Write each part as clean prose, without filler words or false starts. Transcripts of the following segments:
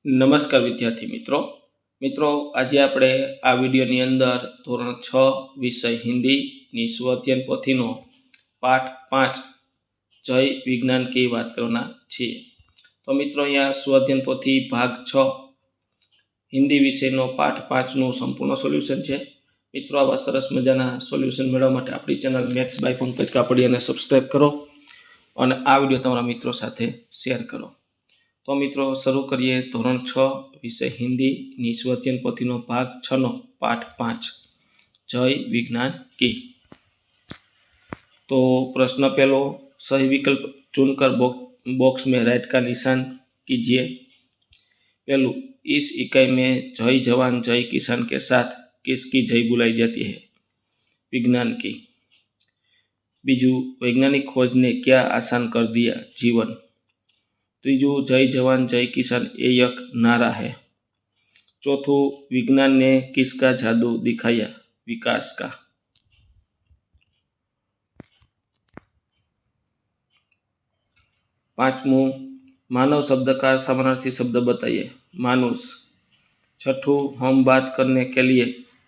નમસ્કાર વિદ્યાર્થી મિત્રો આજે આપણે આ વિડીયોની અંદર ધોરણ 6 વિષય હિન્દીની સ્વઅધ્યયન પોથીનો પાઠ 5 જય વિજ્ઞાન કી વાત કરવાના છીએ। તો મિત્રો અહીંયા સ્વઅધ્યયન પોથી ભાગ 6 હિન્દી વિષયનો પાઠ 5નું સંપૂર્ણ સોલ્યુશન છે। મિત્રો આવા સરસ મજાના સોલ્યુશન મેળવવા માટે આપણી ચેનલ મેથ્સ બાય પંકજ કાપડિયાને સબસ્ક્રાઇબ કરો અને આ વિડીયો તમારા મિત્રો સાથે શેર કરો। तो मित्रों शुरू करिए धोरण 6 विषय हिंदी स्वअध्ययन पोथीनो भाग 6 नो पाठ 5 जय विज्ञान की। तो प्रश्न पहलो, सही विकल्प चुनकर बॉक्स में राइट का निशान कीजिए। पहलू, इस इकाई में जय जवान जय किसान के साथ किसकी जय बुलाई जाती है? विज्ञान की। बीजू, वैज्ञानिक खोज ने क्या आसान कर दिया जीवन? तीजू, जय जवान जय किसान एक नारा है। चौथू, विज्ञान ने किसका जादू दिखाया? विकास का। पांचवू, मानव शब्द का समानार्थी शब्द बताइए। मानुष। छठू, हम बात करने के लिए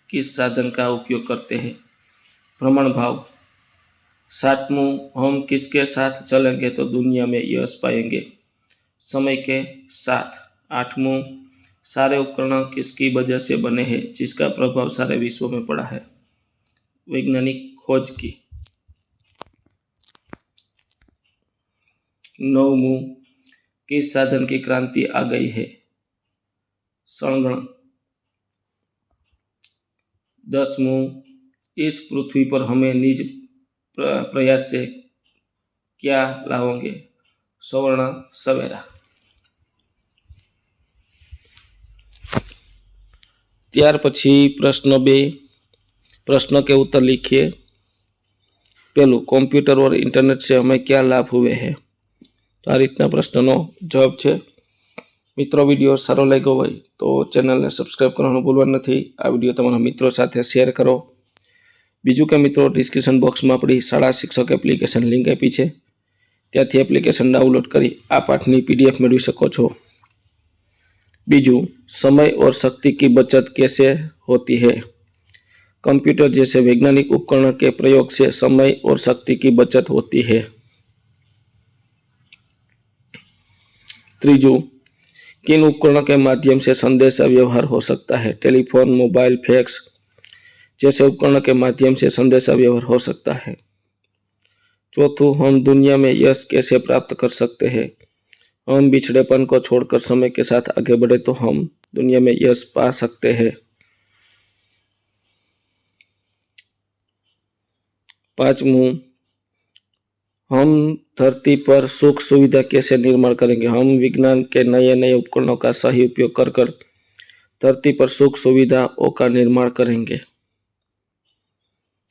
किस साधन का उपयोग करते हैं? भ्रमण भाव। सातवू, हम किसके साथ चलेंगे तो दुनिया में यश पाएंगे? समय के साथ। आठवां, सारे उपकरण किसकी वजह से बने हैं जिसका प्रभाव सारे विश्व में पड़ा है? वैज्ञानिक खोज की। नौवां, किस साधन की क्रांति आ गई है? संगणक। 10वां, इस पृथ्वी पर हमें निज प्रयास से क्या लाओगे? सवर्ण सवेरा। त्यार पछी प्रश्न 2, प्रश्न के उत्तर लिखिए। पहलू, कंप्यूटर और इंटरनेट से हमें क्या लाभ हुए हैं? तो आ रीतना प्रश्ननो जवाब है। मित्रों, विडियो सारो लाग्यो होय तो चेनल ने सब्सक्राइब करवानुं भूलवानुं नथी। आ विडियो तमारा मित्रों साथे शेर करो। बीजू के मित्रों, डिस्क्रिप्शन बॉक्स में अपनी शाळा शिक्षक एप्लिकेशन लिंक आपी है, त्याथी एप्लिकेशन डाउनलॉड करी आ पाठनी पीडीएफ मेळवी शको छो। बीजू, समय और शक्ति की बचत कैसे होती है? कंप्यूटर जैसे वैज्ञानिक उपकरण के प्रयोग से समय और शक्ति की बचत होती है। तीजू, किन उपकरणों के माध्यम से संदेशा व्यवहार हो सकता है? टेलीफोन, मोबाइल, फैक्स जैसे उपकरणों के माध्यम से संदेशा व्यवहार हो सकता है। चौथू, हम दुनिया में यश कैसे प्राप्त कर सकते हैं? हम बिछड़ेपन को छोड़कर समय के साथ आगे बढ़े तो हम दुनिया में यश पा सकते हैं। पांचवू, हम धरती पर सुख सुविधा कैसे निर्माण करेंगे? हम विज्ञान के नए नए उपकरणों का सही उपयोग कर धरती पर सुख सुविधाओं का निर्माण करेंगे।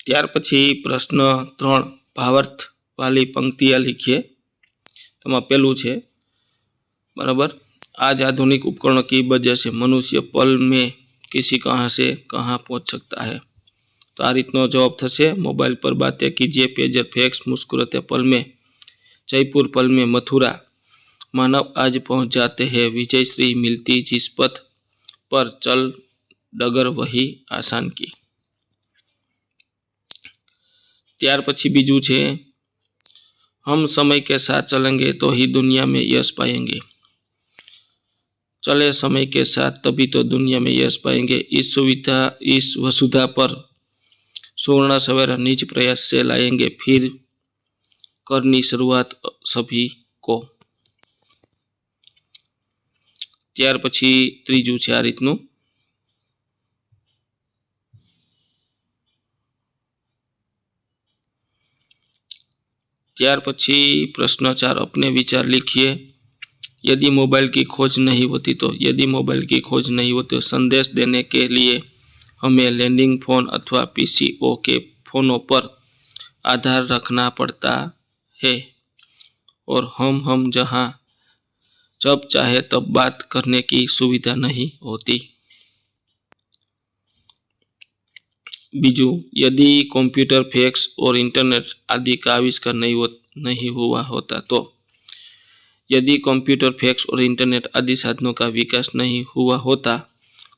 त्यार पछी प्रश्न 3, भावार्थ वाली पंक्तियां लिखिए। तो पहलू है बराबर, आज आधुनिक उपकरणों की वजह से मनुष्य पल में किसी कहाँ से कहाँ पहुँच सकता है। तो आ रीतनो जवाब थशे। मोबाइल पर बातें कीजिए, पेजर, फैक्स, मुस्कुराते पल में, जयपुर पल में, मथुरा, मानव आज पहुँच जाते हैं, विजय श्री मिलती जिस पथ पर चल डगर वही आसान की। त्यार पछी बीजू छे, हम समय के साथ चलेंगे तो ही दुनिया में यश पाएंगे। चले समय के साथ तभी तो दुनिया में यश पाएंगे। इस वसुधा पर सुवर्ण सवेरा निज प्रयास से लाएंगे, फिर करनी शुरुआत सभी को। त्यार पछी त्रीजू छे आ रीतनु। त्यार पछी प्रश्न 4, अपने विचार लिखिए। यदि मोबाइल की खोज नहीं होती तो संदेश देने के लिए हमें लैंडिंग फोन अथवा पीसीओ के फोनों पर आधार रखना पड़ता है और हम जहां जब चाहे तब बात करने की सुविधा नहीं होती। बीजू, यदि कंप्यूटर, फैक्स और इंटरनेट आदि का आविष्कार नहीं हुआ होता तो यदि कंप्यूटर, फैक्स और इंटरनेट आदि साधनों का विकास नहीं हुआ होता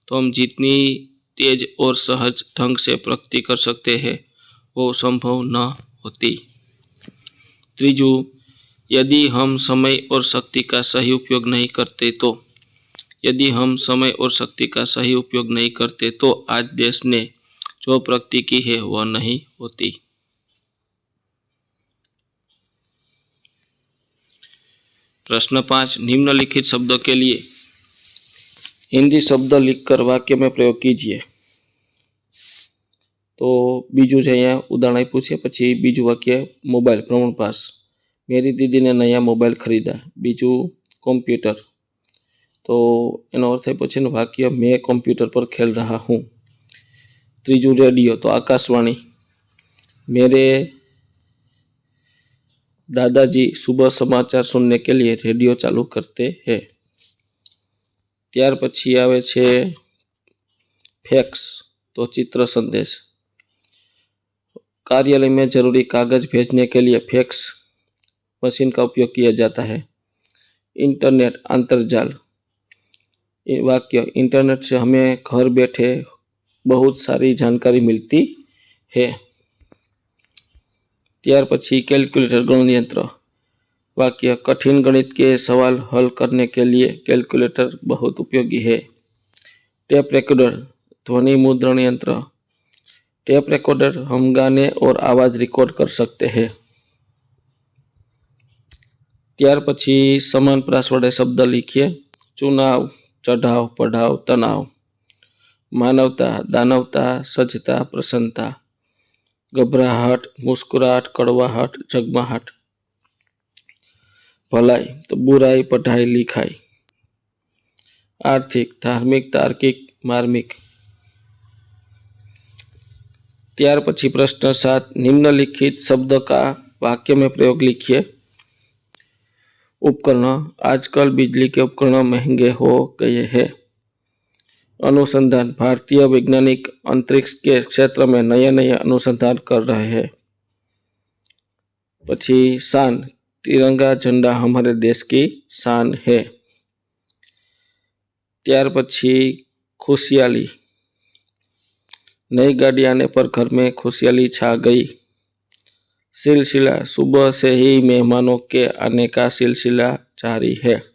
तो हम जितनी तेज और सहज ढंग से प्रगति कर सकते हैं वो संभव न होती। तीजू, यदि हम समय और शक्ति का सही उपयोग नहीं करते तो आज देश ने जो प्रगति की है वह नहीं होती। प्रश्न 5, निम्नलिखित शब्दों के लिए हिंदी शब्द लिखकर वाक्य में प्रयोग कीजिए। तो बीजू है यहाँ उदाहरण पूछे, पछी बीजू वाक्य मोबाइल प्रमाण पास, मेरी दीदी ने नया मोबाइल खरीदा। बीजू कॉम्प्यूटर, तो एनो अर्थ है पछी वाक्य मैं कॉम्प्यूटर पर खेल रहा हूँ। तीजू रेडियो, तो आकाशवाणी, मेरे दादाजी सुबह समाचार सुनने के लिए रेडियो चालू करते हैं। त्यार पछी आवे छे फैक्स, तो चित्र संदेश, कार्यालय में जरूरी कागज भेजने के लिए फैक्स मशीन का उपयोग किया जाता है। इंटरनेट, अंतर्जाल, वाक्य इंटरनेट से हमें घर बैठे बहुत सारी जानकारी मिलती है। त्यार पछी कैलकुलेटर, गणन यंत्र, वाक्य कठिन गणित के सवाल हल करने के लिए कैलकुलेटर बहुत उपयोगी है। टेप रिकॉर्डर, ध्वनि मुद्रण यंत्र, टेप रिकॉर्डर हम गाने और आवाज रिकॉर्ड कर सकते हैं। त्यार पछी समान प्रास वडे शब्द लिखिए। चुनाव, चढ़ाव, पढ़ाव, तनाव, मानवता, दानवता, सजता, प्रसन्नता, घबराहट, मुस्कुराहट, कड़वाहट, जगमाहट, भलाई, तो बुराई, पढ़ाई, लिखाई, आर्थिक, धार्मिक, तार्किक, मार्मिक। त्यार पछी प्रश्न 7, निम्नलिखित शब्द का वाक्य में प्रयोग लिखिए। उपकरण, आजकल बिजली के उपकरण महंगे हो गए हैं। अनुसंधान, भारतीय वैज्ञानिक अंतरिक्ष के क्षेत्र में नए नए अनुसंधान कर रहे हैं। पछी शान, तिरंगा झंडा हमारे देश की शान है। त्यार पछी खुशहाली, नई गाड़ी आने पर घर में खुशहाली छा गई। सिलसिला, सुबह से ही मेहमानों के आने का सिलसिला जारी है।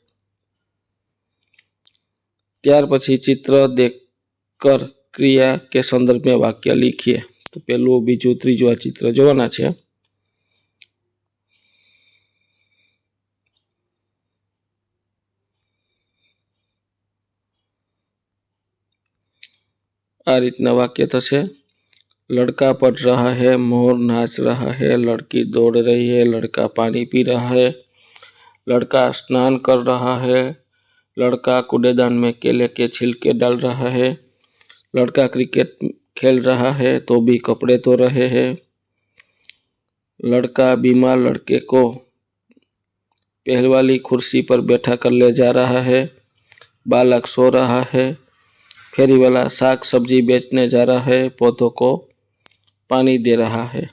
त्यार पछी चित्र देखकर क्रिया के संदर्भ में वाक्य लिखिए। तो पहलू, बीजू, त्रीजू आ चित्र जोवाना छे। आ रीतना वाक्य थशे। लड़का पढ़ रहा है, मोर नाच रहा है, लड़की दौड़ रही है, लड़का पानी पी रहा है, लड़का स्नान कर रहा है, लड़का कूड़ेदान में केले के छिलके डाल रहा है, लड़का क्रिकेट खेल रहा है तो भी कपड़े धो रहे हैं, लड़का बीमार लड़के को पहले वाली कुर्सी पर बैठा कर ले जा रहा है, बालक सो रहा है, फेरी वाला साग सब्जी बेचने जा रहा है, पौधों को पानी दे रहा है।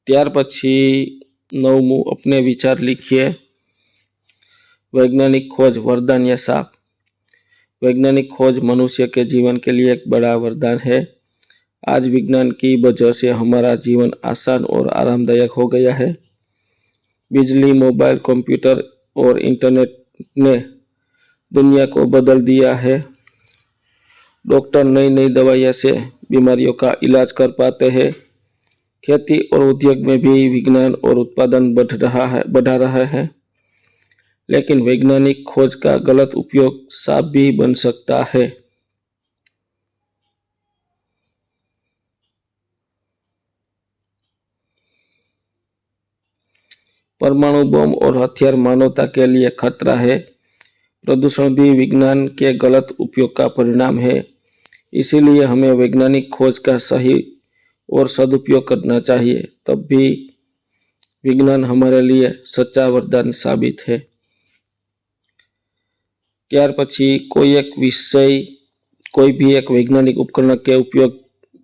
त्यार पछी 9मु, अपने विचार लिखिए। वैज्ञानिक खोज, वरदान या शाप। वैज्ञानिक खोज मनुष्य के जीवन के लिए एक बड़ा वरदान है। आज विज्ञान की वजह से हमारा जीवन आसान और आरामदायक हो गया है। बिजली, मोबाइल, कंप्यूटर और इंटरनेट ने दुनिया को बदल दिया है। डॉक्टर नई नई दवाइयों से बीमारियों का इलाज कर पाते हैं। खेती और उद्योग में भी विज्ञान और उत्पादन बढ़ा रहा है। लेकिन वैज्ञानिक खोज का गलत उपयोग साफ भी बन सकता है। परमाणु बम और हथियार मानवता के लिए खतरा है। प्रदूषण भी विज्ञान के गलत उपयोग का परिणाम है। इसीलिए हमें वैज्ञानिक खोज का सही और सदुपयोग करना चाहिए, तब भी विज्ञान हमारे लिए सच्चा वरदान साबित है। त्यार पछी कोई भी एक वैज्ञानिक उपकरण के उपयोग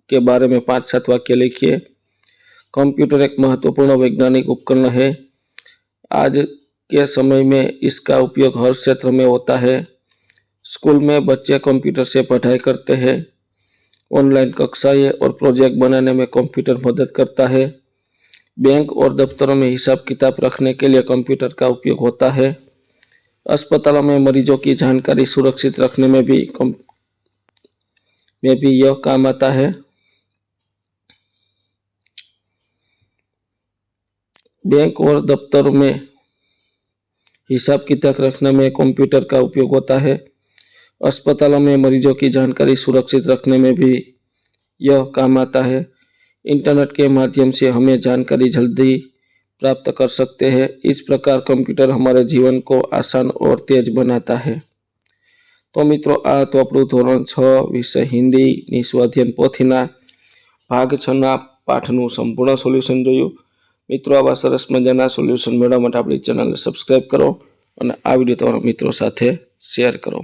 के बारे में 5-7 वाक्य लिखिए। कंप्यूटर एक महत्वपूर्ण वैज्ञानिक उपकरण है। आज के समय में इसका उपयोग हर क्षेत्र में होता है। स्कूल में बच्चे कंप्यूटर से पढ़ाई करते हैं। ऑनलाइन कक्षाएं और प्रोजेक्ट बनाने में कंप्यूटर मदद करता है। बैंक और दफ्तरों में हिसाब किताब रखने के लिए कंप्यूटर का उपयोग होता है। अस्पतालों में मरीजों की जानकारी सुरक्षित रखने में भी यह काम आता है। बैंक और दफ्तरों में हिसाब किताब रखने में कंप्यूटर का उपयोग होता है। अस्पतालों में मरीजों की जानकारी सुरक्षित रखने में भी यह काम आता है। इंटरनेट के माध्यम से हमें जानकारी जल्दी प्राप्त कर सकते हैं। इस प्रकार कंप्यूटर हमारे जीवन को आसान और तेज बनाता है। तो मित्रों, आ तो आपणुं धोरण 6 विषय हिंदी स्वाध्याय पोथीना भाग 6 ना पाठનું સંપૂર્ણ સોલ્યુશન જોયું। મિત્રો, આવા સરસ મજાના સોલ્યુશન મેળવવા માટે આપણી ચેનલને સબસ્ક્રાઈબ કરો અને આ વિડીયો તમારા મિત્રો સાથે શેર કરો।